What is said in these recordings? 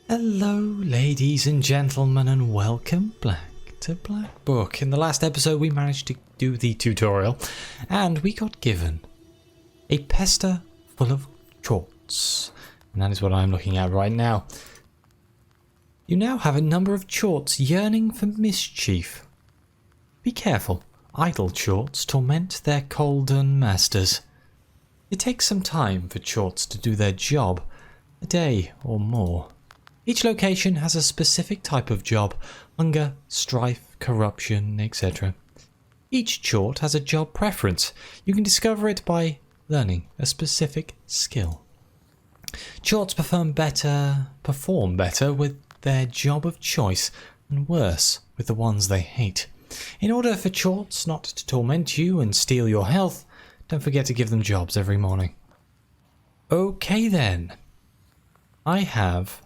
Hello ladies and gentlemen and welcome back to Black Book. In the last episode we managed to do the tutorial and we got given a pester full of chorts, and that is what I'm looking at right now. You now have a number of chorts yearning for mischief. Be careful, idle chorts torment their colden masters. It takes some time for chorts to do their job, a day or more. Each location has a specific type of job: hunger, strife, corruption, etc. Each chort has a job preference. You can discover it by learning a specific skill. Chorts perform better with their job of choice and worse with the ones they hate. In order for chorts not to torment you and steal your health, don't forget to give them jobs every morning. Okay then. I have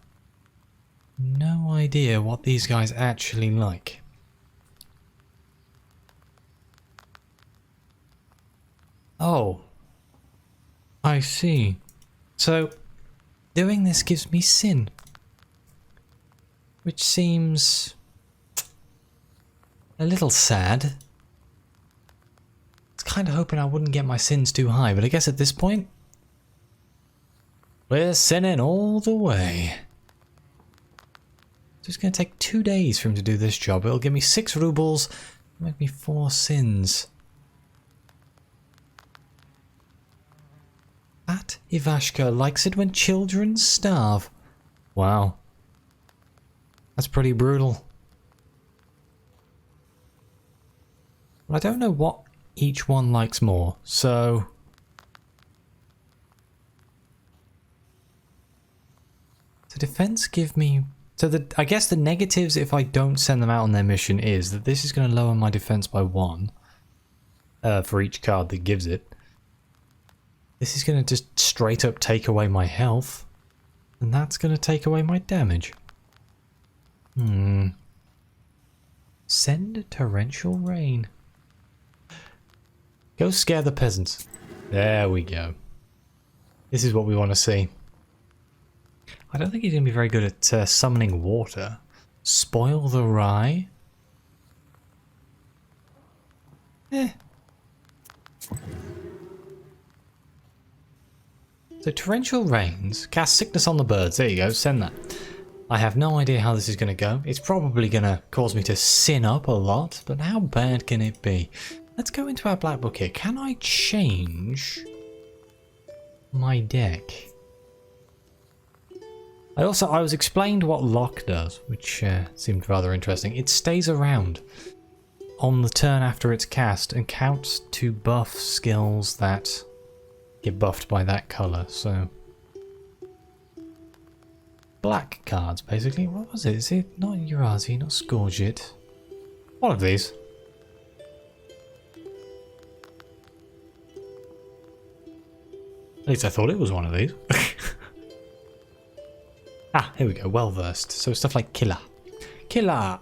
no idea what these guys actually like. Oh, I see. So, doing this gives me sin, which seems a little sad. I was kind of hoping I wouldn't get my sins too high, but I guess at this point, we're sinning all the way. So it's going to take 2 days for him to do this job. It'll give me 6 rubles, make me 4 sins. That Ivashka likes it when children starve. Wow. That's pretty brutal. Well, I don't know what each one likes more, so defense give me... So I guess the negatives if I don't send them out on their mission is that this is going to lower my defense by 1 for each card that gives it. This is going to just straight up take away my health, and that's going to take away my damage. Send torrential rain. Go scare the peasants. There we go. This is what we want to see. I don't think he's going to be very good at summoning water. Spoil the rye. So torrential rains. Cast sickness on the birds. There you go. Send that. I have no idea how this is going to go. It's probably going to cause me to sin up a lot. But how bad can it be? Let's go into our black book here. Can I change my deck? I was explained what lock does, which seemed rather interesting. It stays around on the turn after it's cast and counts to buff skills that get buffed by that colour, so... Black cards, basically. What was it? Is it not Urazi, not Scourgit? One of these. At least I thought it was one of these. Ah, here we go, well versed. So stuff like Killer. Killer!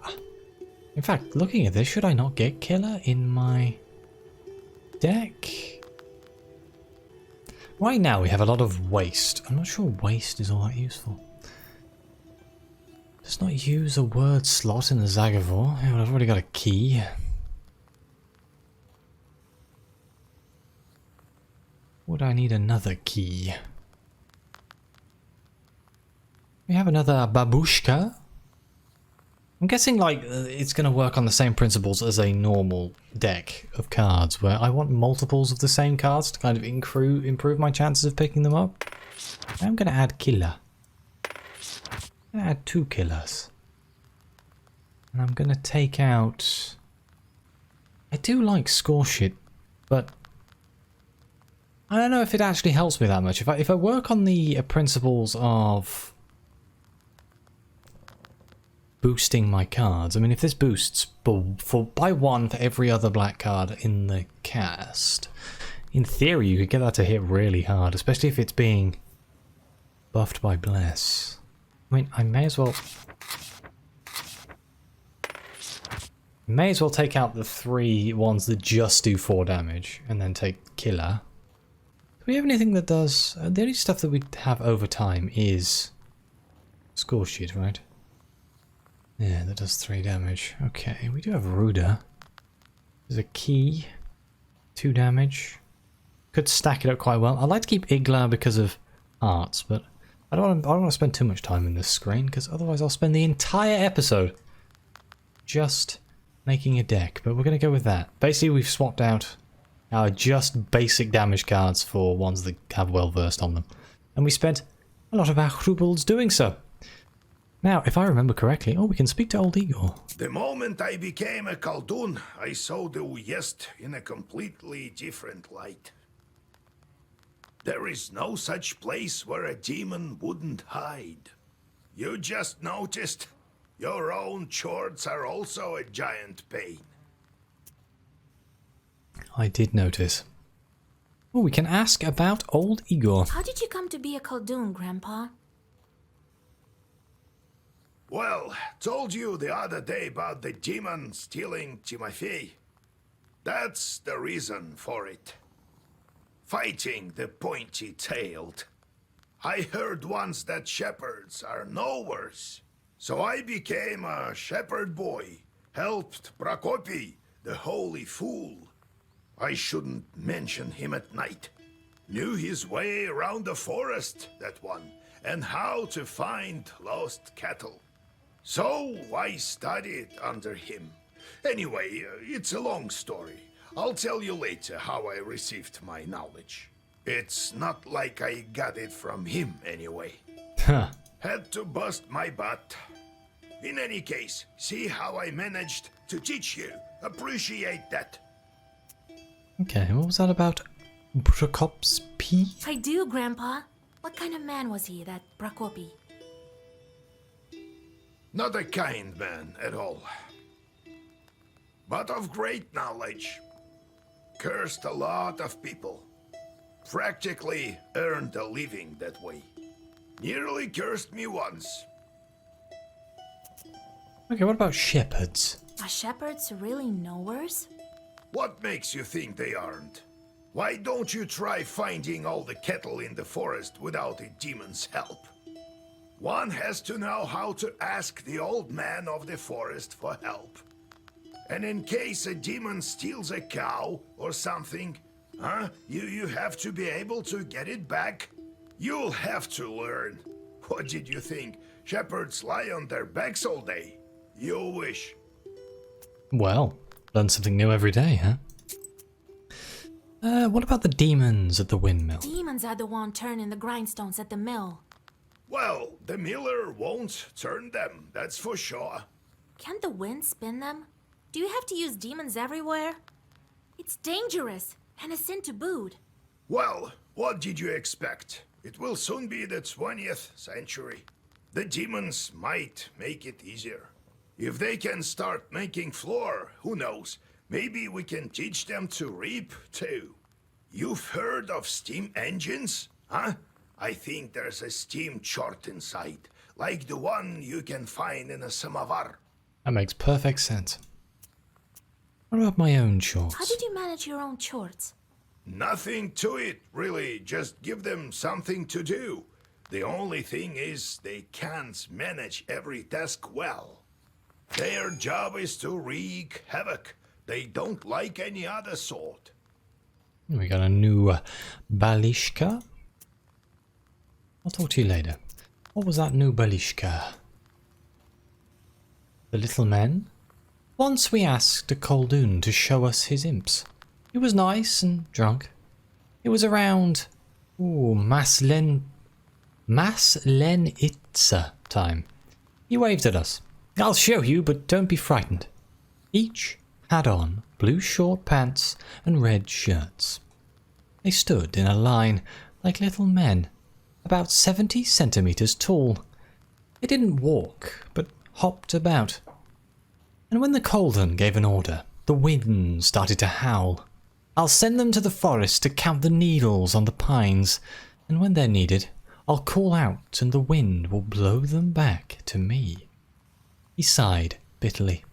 In fact, looking at this, should I not get Killer in my deck? Right now we have a lot of waste. I'm not sure waste is all that useful. Let's not use a word slot in the Zagavor. Yeah, well, I've already got a key. Would I need another key? We have another babushka. I'm guessing like it's going to work on the same principles as a normal deck of cards, where I want multiples of the same cards to kind of improve my chances of picking them up. I'm going to add killer. I'm going to add 2 killers. And I'm going to take out... I do like score shit, but I don't know if it actually helps me that much. If I work on the principles of boosting my cards. I mean, if this boosts by 1 for every other black card in the cast, in theory you could get that to hit really hard, especially if it's being buffed by Bless. I mean, I may as well take out the 3 ones that just do 4 damage, and then take Killer. Do we have anything that does... the only stuff that we have over time is score sheet, right? Yeah, that does 3 damage. Okay, we do have Ruda. There's a key. 2 damage. Could stack it up quite well. I like to keep Igla because of arts, but I don't want to spend too much time in this screen, because otherwise I'll spend the entire episode just making a deck. But we're going to go with that. Basically, we've swapped out our just basic damage cards for ones that have well versed on them. And we spent a lot of our rubles doing so. Now, if I remember correctly, we can speak to old Igor. The moment I became a Khaldun, I saw the Uyezd in a completely different light. There is no such place where a demon wouldn't hide. You just noticed? Your own chords are also a giant pain. I did notice. We can ask about old Igor. How did you come to be a Khaldun, Grandpa? Well, told you the other day about the demon stealing Timofey. That's the reason for it. Fighting the pointy-tailed. I heard once that shepherds are no worse. So I became a shepherd boy, helped Prokopy, the holy fool. I shouldn't mention him at night. Knew his way around the forest, that one, and how to find lost cattle. So I studied under him. Anyway, it's a long story. I'll tell you later how I received my knowledge. It's not like I got it from him anyway. Huh. Had to bust my butt. In any case, see how I managed to teach you. Appreciate that. Okay, what was that about Prokop's P? I do, Grandpa. What kind of man was he, that Prokopy? Not a kind man at all. But of great knowledge. Cursed a lot of people. Practically earned a living that way. Nearly cursed me once. Okay, what about shepherds? Are shepherds really knowers? What makes you think they aren't? Why don't you try finding all the cattle in the forest without a demon's help? One has to know how to ask the old man of the forest for help. And in case a demon steals a cow or something, you have to be able to get it back. You'll have to learn. What did you think? Shepherds lie on their backs all day? You wish. Well, learn something new every day, huh? What about the demons at the windmill? Demons are the one turning the grindstones at the mill. Well, the miller won't turn them, that's for sure. Can't the wind spin them? Do you have to use demons everywhere? It's dangerous, and a sin to boot. Well, what did you expect? It will soon be the 20th century. The demons might make it easier. If they can start making flour, who knows? Maybe we can teach them to reap, too. You've heard of steam engines, huh? I think there's a steam chart inside, like the one you can find in a samovar. That makes perfect sense. What about my own chores? How did you manage your own chores? Nothing to it, really. Just give them something to do. The only thing is they can't manage every task well. Their job is to wreak havoc. They don't like any other sort. We got a new Balishka. I'll talk to you later. What was that new Balishka? The little men? Once we asked a Khaldun to show us his imps. He was nice and drunk. It was around Maslenitsa time. He waved at us. I'll show you, but don't be frightened. Each had on blue short pants and red shirts. They stood in a line like little men, about 70 centimeters tall. They didn't walk, but hopped about. And when the Khaldun gave an order, the wind started to howl. I'll send them to the forest to count the needles on the pines, and when they're needed, I'll call out and the wind will blow them back to me. He sighed bitterly.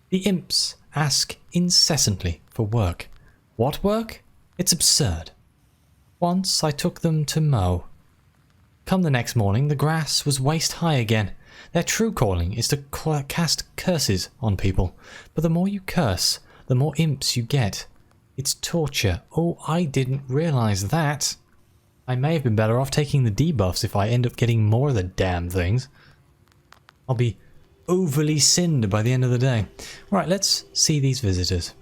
The imps ask incessantly for work. What work? It's absurd. Once I took them to mow. Come the next morning, the grass was waist high again. Their true calling is to cast curses on people, but the more you curse, the more imps you get. It's torture. Oh, I didn't realise that. I may have been better off taking the debuffs if I end up getting more of the damn things. I'll be overly sinned by the end of the day. Right, let's see these visitors.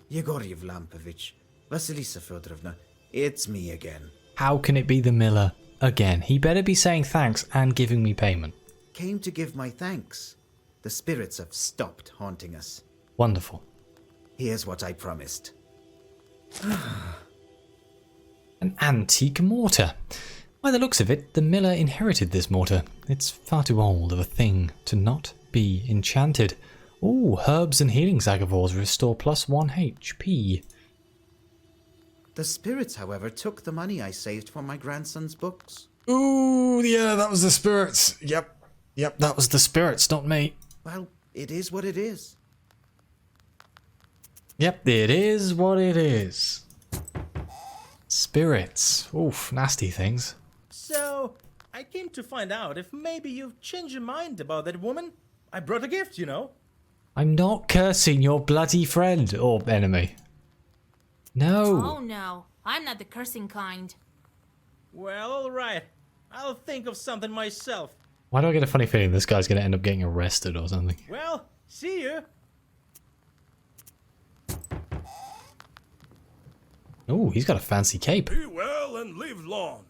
Yegor Yevlampovich, Vasilisa Fedorovna, it's me again. How can it be the miller again? He better be saying thanks and giving me payment. Came to give my thanks. The spirits have stopped haunting us. Wonderful. Here's what I promised. An antique mortar. By the looks of it, the miller inherited this mortar. It's far too old of a thing to not be enchanted. Ooh, herbs and healing sagamores restore +1 HP. The spirits, however, took the money I saved for my grandson's books. Ooh, yeah, that was the spirits. Yep, that was the spirits, not me. Well, it is what it is. Yep, it is what it is. Spirits. Oof, nasty things. So, I came to find out if maybe you've changed your mind about that woman. I brought a gift, you know. I'm not cursing your bloody friend or enemy. No. Oh no, I'm not the cursing kind. Well, alright. I'll think of something myself. Why do I get a funny feeling this guy's going to end up getting arrested or something? Well, see you. Oh, he's got a fancy cape. Be well and live long.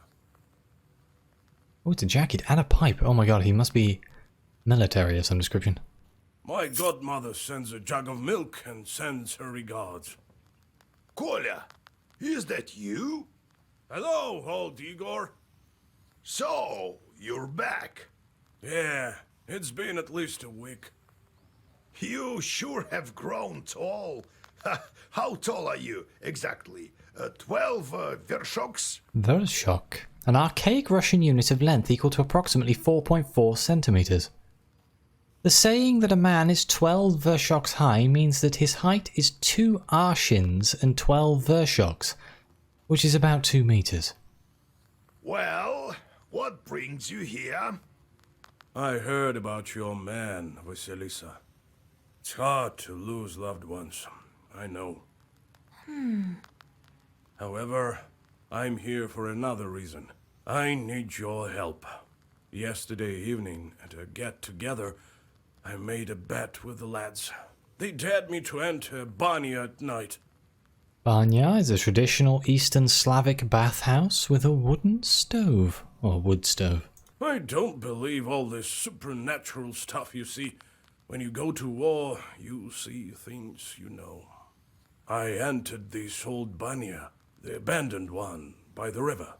Oh, it's a jacket and a pipe. Oh my god, he must be military of some description. My godmother sends a jug of milk and sends her regards. Kolya, is that you? Hello, old Igor. So, you're back. Yeah, it's been at least a week. You sure have grown tall. How tall are you, exactly? 12 vershoks? Vershok. An archaic Russian unit of length equal to approximately 4.4 centimeters. The saying that a man is 12 vershoks high means that his height is 2 arshins and 12 vershoks, which is about 2 meters. Well, what brings you here? I heard about your man, Vasilisa. It's hard to lose loved ones, I know. However, I'm here for another reason. I need your help. Yesterday evening, at a get-together, I made a bet with the lads. They dared me to enter Banya at night. Banya is a traditional Eastern Slavic bathhouse with a wooden stove, or wood stove. I don't believe all this supernatural stuff you see. When you go to war, you see things you know. I entered this old Banya, the abandoned one, by the river.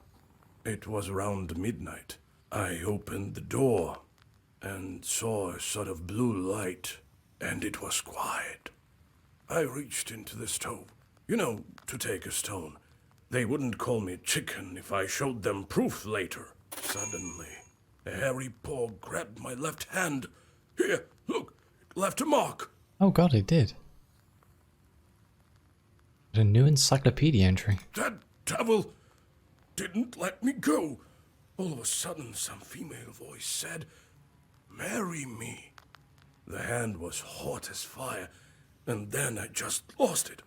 It was around midnight. I opened the door and saw a sort of blue light, and it was quiet. I reached into the stove, you know, to take a stone. They wouldn't call me chicken if I showed them proof later. Suddenly, a hairy paw grabbed my left hand. Here, look, it left a mark. Oh god, it did. A new encyclopedia entry. That devil didn't let me go. All of a sudden, some female voice said, "Marry me." The hand was hot as fire, and then I just lost it,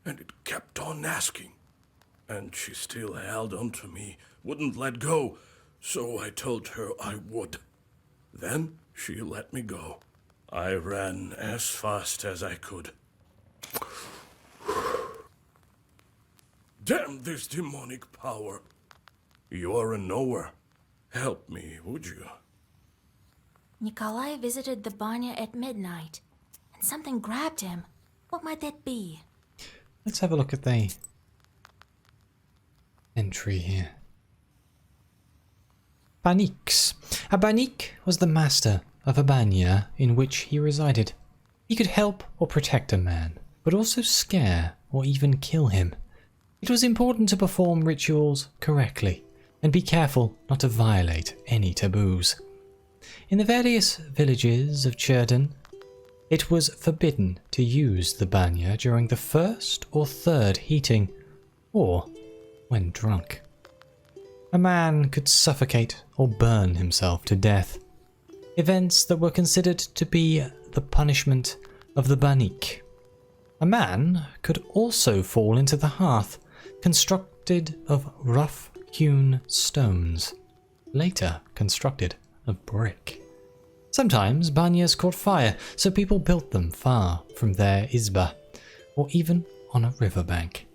and it kept on asking. And she still held on to me, wouldn't let go, so I told her I would. Then she let me go. I ran as fast as I could. Damn this demonic power. You're a knower. Help me, would you? Nikolay visited the Banya at midnight, and something grabbed him. What might that be? Let's have a look at the entry here. Baniks. A banik was the master of a banya in which he resided. He could help or protect a man, but also scare or even kill him. It was important to perform rituals correctly and be careful not to violate any taboos. In the various villages of Cherdon, it was forbidden to use the banya during the first or third heating, or when drunk. A man could suffocate or burn himself to death. Events that were considered to be the punishment of the banik. A man could also fall into the hearth, constructed of rough-hewn stones, later constructed of brick. Sometimes banyas caught fire, so people built them far from their izba, or even on a riverbank.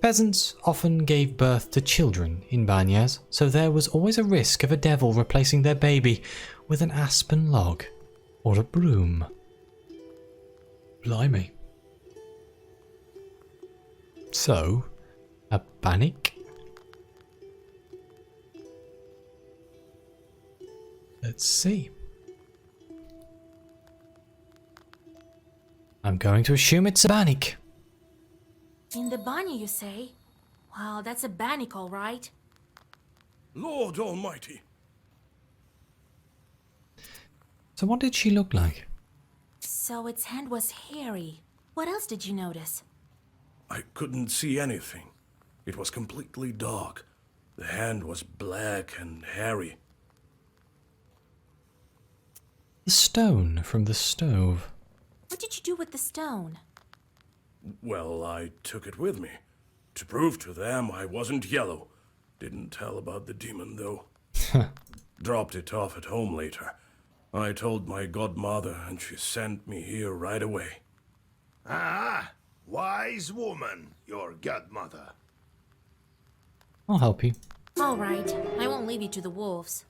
Peasants often gave birth to children in banyas, so there was always a risk of a devil replacing their baby with an aspen log or a broom. Blimey. So, a banik? Let's see. I'm going to assume it's a banik. In the banya, you say? Wow, that's a bannock, all right. Lord Almighty! So what did she look like? So its hand was hairy. What else did you notice? I couldn't see anything. It was completely dark. The hand was black and hairy. The stone from the stove. What did you do with the stone? Well, I took it with me. To prove to them I wasn't yellow. Didn't tell about the demon, though. Dropped it off at home later. I told my godmother, and she sent me here right away. Ah, wise woman, your godmother. I'll help you. All right, I won't leave you to the wolves.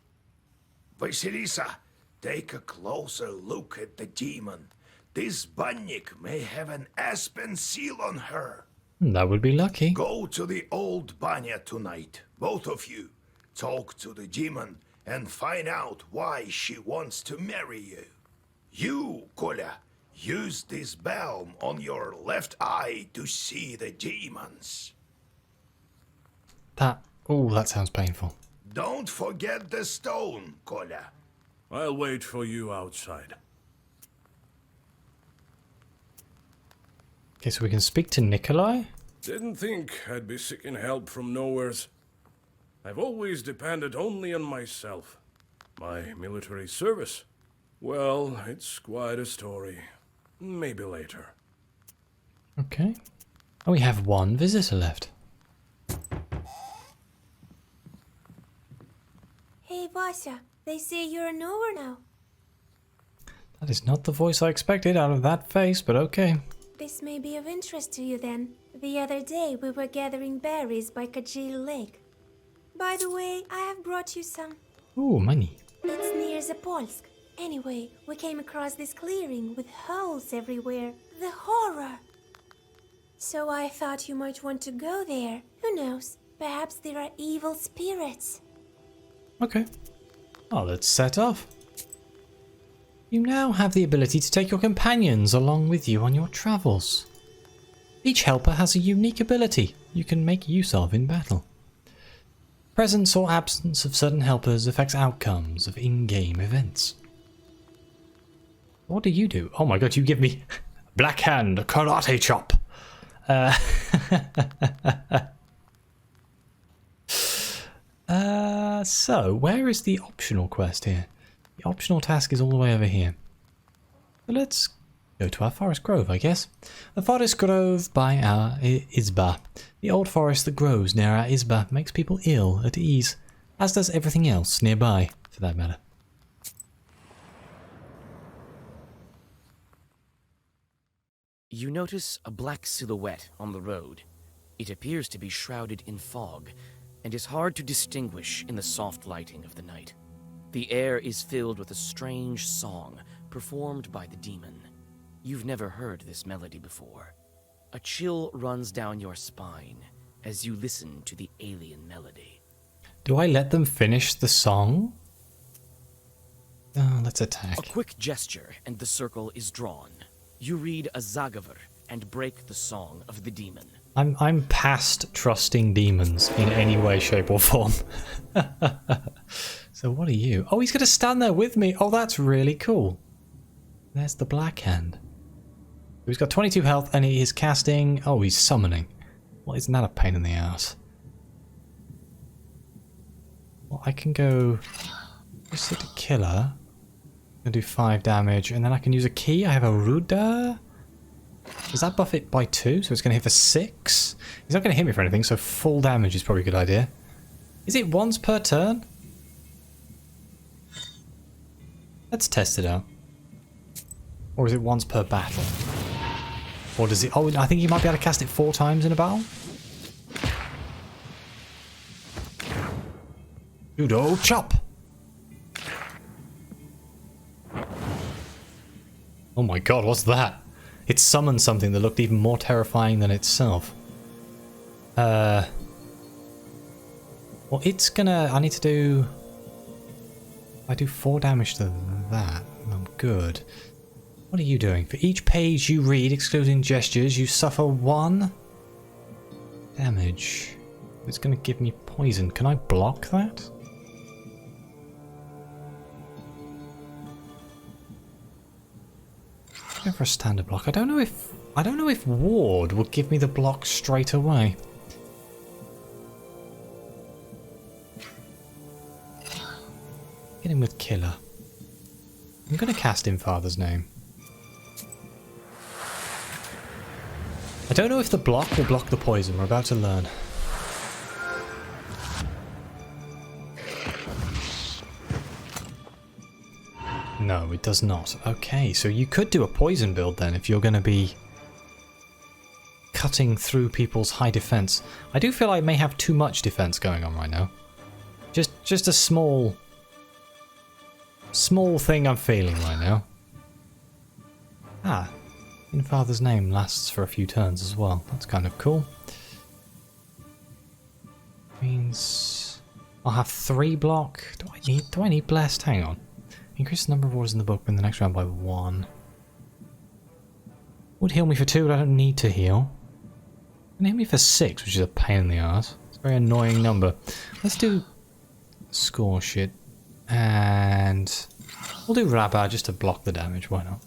Vasilisa, take a closer look at the demon. This banyak may have an aspen seal on her. That would be lucky. Go to the old banya tonight, both of you. Talk to the demon and find out why she wants to marry you. You, Kolya, use this balm on your left eye to see the demons. That sounds painful. Don't forget the stone, Kolya. I'll wait for you outside. Okay, so we can speak to Nikolay? Didn't think I'd be seeking help from nowheres. I've always depended only on myself. My military service. Well, it's quite a story. Maybe later. Okay. Oh, we have one visitor left. Hey, Vasya, they say you're a knower now. That is not the voice I expected out of that face, but okay. This may be of interest to you then. The other day we were gathering berries by Kajil Lake. By the way, I have brought you some. Ooh, money. It's near Zapolsk. Anyway, we came across this clearing with holes everywhere. The horror! So I thought you might want to go there. Who knows? Perhaps there are evil spirits. Okay. Oh, let's set off. You now have the ability to take your companions along with you on your travels. Each helper has a unique ability you can make use of in battle. Presence or absence of certain helpers affects outcomes of in-game events. What do you do? Oh my god, you give me Black Hand Karate Chop. So, where is the optional quest here? The optional task is all the way over here. So let's go to our forest grove, I guess. The forest grove by our Izba. The old forest that grows near our Izba makes people ill at ease, as does everything else nearby, for that matter. You notice a black silhouette on the road. It appears to be shrouded in fog, and is hard to distinguish in the soft lighting of the night. The air is filled with a strange song performed by the demon. You've never heard this melody before. A chill runs down your spine as you listen to the alien melody. Do I let them finish the song? Oh, let's attack. A quick gesture and the circle is drawn. You read a zagavar and break the song of the demon. I'm past trusting demons in any way, shape, or form. So what are you? Oh, he's going to stand there with me. Oh, that's really cool. There's the Black Hand. He's got 22 health and he is casting... Oh, he's summoning. Well, isn't that a pain in the ass? Well, I can go... Just hit a killer. Gonna do 5 damage, and then I can use a key. I have a Ruda. Does that buff it by 2? So it's gonna hit for 6? He's not gonna hit me for anything, so full damage is probably a good idea. Is it once per turn? Let's test it out. Or is it once per battle? Or does it... Oh, I think you might be able to cast it 4 times in a battle. Judo chop! Oh my god, what's that? It summoned something that looked even more terrifying than itself. Well, it's gonna... I need to do... I do 4 damage to that. I'm good. What are you doing? For each page you read, excluding gestures, you suffer 1 damage. It's gonna give me poison. Can I block that? Go for a standard block. I don't know if ward will give me the block straight away. Get him with killer. I'm gonna cast in Father's Name. I don't know if the block will block the poison. We're about to learn. No, it does not. Okay, so you could do a poison build then if you're going to be cutting through people's high defense. I do feel I may have too much defense going on right now. Just a small thing I'm feeling right now. Ah, in Father's Name lasts for a few turns as well. That's kind of cool. Means I'll have 3 block. Do I need blessed? Hang on. Increase the number of orders in the book in the next round by 1. Would heal me for 2, but I don't need to heal. Can heal me for 6, which is a pain in the ass. It's a very annoying number. Let's do score shit. And we'll do Rabba just to block the damage, why not?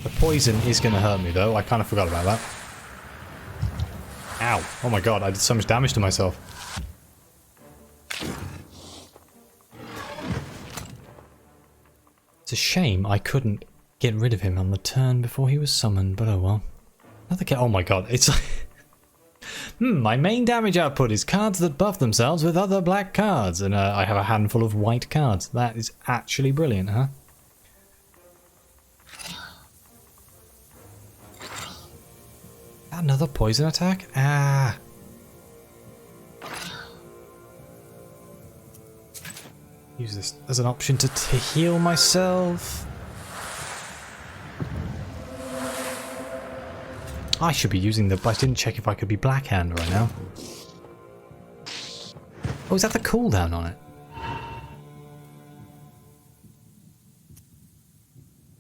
The poison is going to hurt me though, I kind of forgot about that. Ow, oh my god, I did so much damage to myself. It's a shame I couldn't get rid of him on the turn before he was summoned, but oh well. Oh my god, it's like... my main damage output is cards that buff themselves with other black cards, and I have a handful of white cards. That is actually brilliant, huh? Another poison attack? Ah. Use this as an option to heal myself. I should be using the... I didn't check if I could be Blackhand right now. Oh, is that the cooldown on it?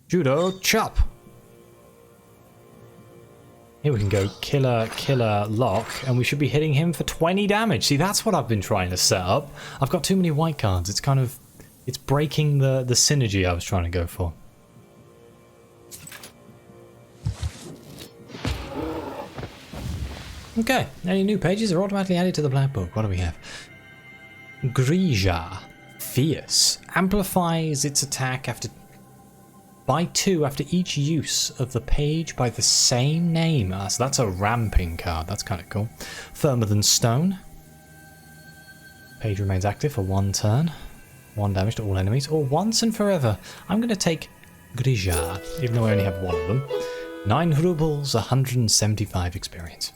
Judo chop! Here we can go killer, killer, lock, and we should be hitting him for 20 damage. See, that's what I've been trying to set up. I've got too many white cards. It's kind of... It's breaking the synergy I was trying to go for. Okay, any new pages are automatically added to the black book. What do we have? Grija. Fierce. Amplifies its attack by 2 after each use of the page by the same name. So that's a ramping card. That's kind of cool. Firmer than stone. Page remains active for 1 turn. 1 damage to all enemies, or once and forever. I'm going to take Grija, even though I only have 1 of them. 9 rubles, 175 experience.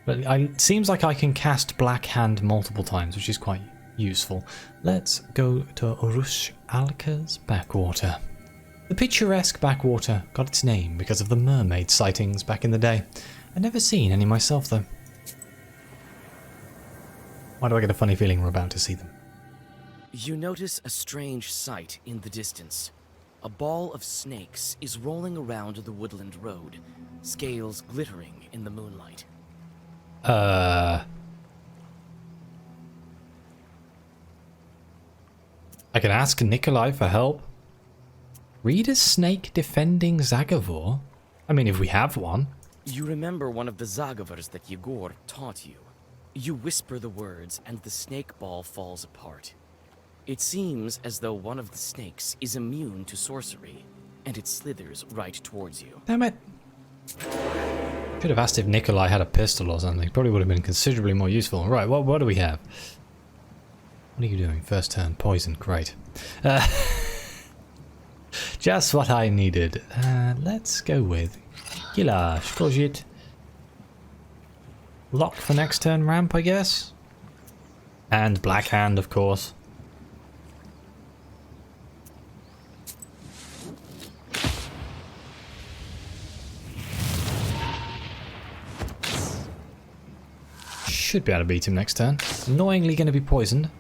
But it seems like I can cast Black Hand multiple times, which is quite useful. Let's go to Urush Alka's backwater. The picturesque backwater got its name because of the mermaid sightings back in the day. I've never seen any myself though. Why do I get a funny feeling we're about to see them? You notice a strange sight in the distance. A ball of snakes is rolling around the woodland road, scales glittering in the moonlight. I can ask Nikolay for help. Read a snake defending Zagavor? I mean, if we have one. You remember one of the zagovors that Yegor taught you. You whisper the words, and the snake ball falls apart. It seems as though one of the snakes is immune to sorcery, and it slithers right towards you. Damn it. Should have asked if Nikolay had a pistol or something. Probably would have been considerably more useful. Right, what do we have? What are you doing? First turn, poison. Great. Just what I needed. Let's go with Gila, Shkozhit. Lock for next turn ramp, I guess. And Black Hand, of course. Should be able to beat him next turn. Annoyingly going to be poisoned.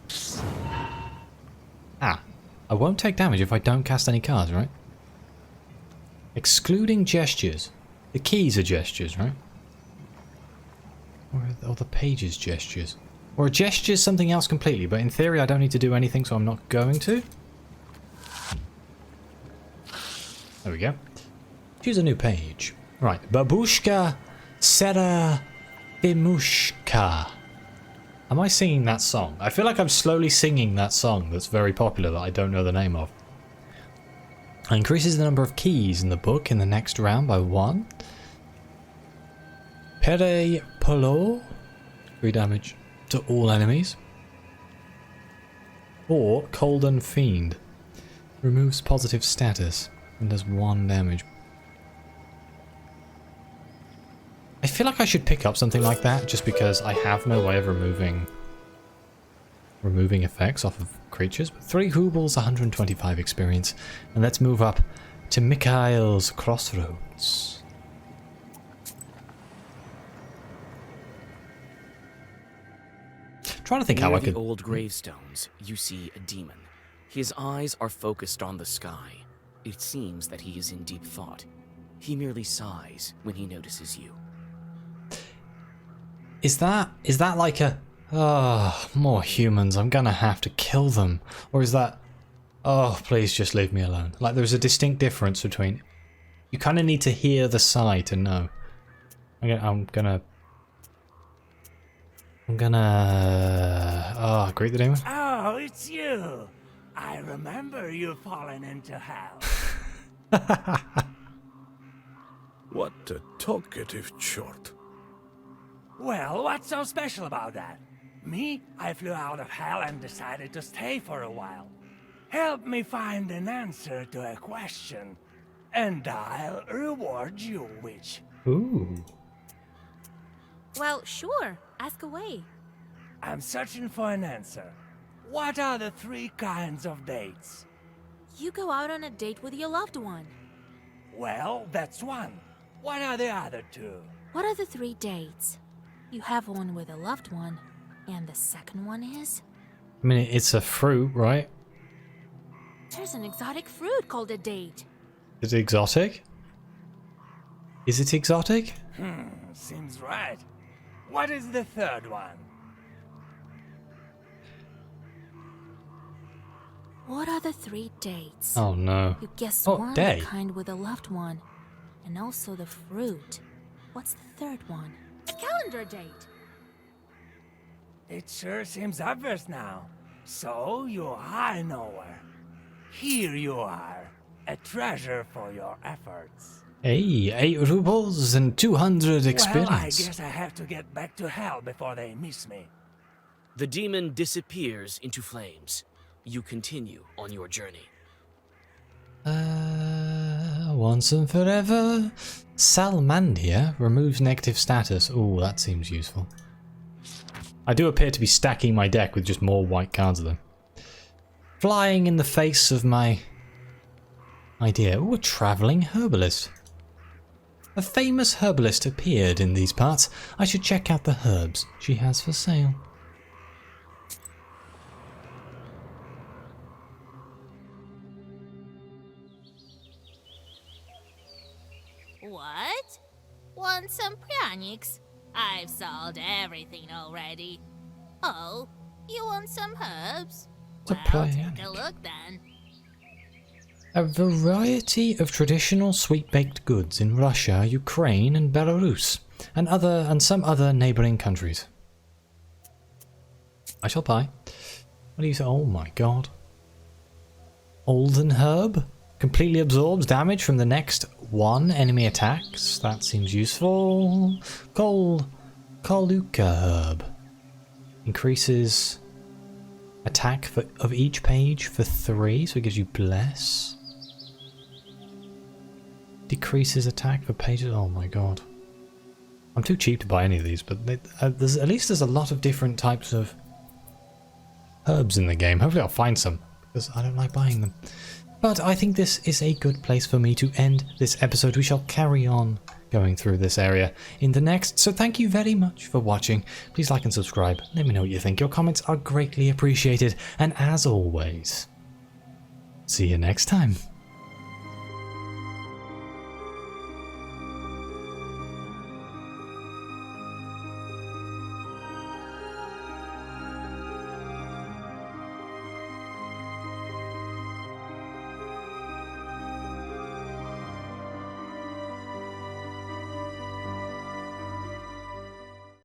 Ah. I won't take damage if I don't cast any cards, right? Excluding gestures. The keys are gestures, right? Or the pages gestures. Or a gesture is something else completely, but in theory I don't need to do anything, so I'm not going to. There we go. Choose a new page. Right. Babushka Serafimushka. Am I singing that song? I feel like I'm slowly singing that song that's very popular that I don't know the name of. Increases the number of keys in the book in the next round by 1. Pere Polo. 3 damage to all enemies. Or Colden Fiend. Removes positive status and does 1 damage. I feel like I should pick up something like that just because I have no way of removing effects off of creatures. But 3 Hoobles, 125 experience. And let's move up to Mikhail's Crossroads. Trying to think how I could... Near the old gravestones, you see a demon. His eyes are focused on the sky. It seems that he is in deep thought. He merely sighs when he notices you. Is that like a... Oh, more humans, I'm gonna have to kill them. Or is that... Oh, please just leave me alone. Like, there's a distinct difference between... You kind of need to hear the sigh to know. I'm gonna... Oh, greet the demon. Oh, it's you. I remember you falling into hell. What a talkative chort. Well, what's so special about that? Me, I flew out of hell and decided to stay for a while. Help me find an answer to a question, and I'll reward you, witch. Ooh. Well, sure. Ask away. I'm searching for an answer. What are the 3 kinds of dates? You go out on a date with your loved one. Well, that's one. What are the other 2? What are the 3 dates? You have one with a loved one, and the second one is? I mean, it's a fruit, right? There's an exotic fruit called a date. Is it exotic? Is it exotic? Seems right. What is the 3rd one? What are the 3 dates? Oh no. You guessed Oh, one day. kind with a loved one, and also the fruit. What's the 3rd one? A calendar date. It sure seems obvious now. So you are a knower. Here you are, a treasure for your efforts. Hey, 8 rubles and 200 experience. Well, I guess I have to get back to hell before they miss me. The demon disappears into flames. You continue on your journey. Once and forever. Salmandia removes negative status. Ooh, that seems useful. I do appear to be stacking my deck with just more white cards though. Flying in the face of my idea. Ooh, a travelling herbalist. A famous herbalist appeared in these parts. I should check out the herbs she has for sale. What? Want some pranics? I've sold everything already. Oh, you want some herbs? It's a Well, take pranic. a look then. A variety of traditional sweet-baked goods in Russia, Ukraine, and Belarus, and some other neighboring countries. I shall buy. What do you say? Oh my god. Olden herb completely absorbs damage from the next one enemy attacks. That seems useful. Kaluka herb increases attack of each page for 3, so it gives you bless. Decreases attack for pages. Oh my god. I'm too cheap to buy any of these, but there's at least a lot of different types of herbs in the game. Hopefully I'll find some, because I don't like buying them. But I think this is a good place for me to end this episode. We shall carry on going through this area in the next. So thank you very much for watching. Please like and subscribe. Let me know what you think. Your comments are greatly appreciated. And as always, see you next time.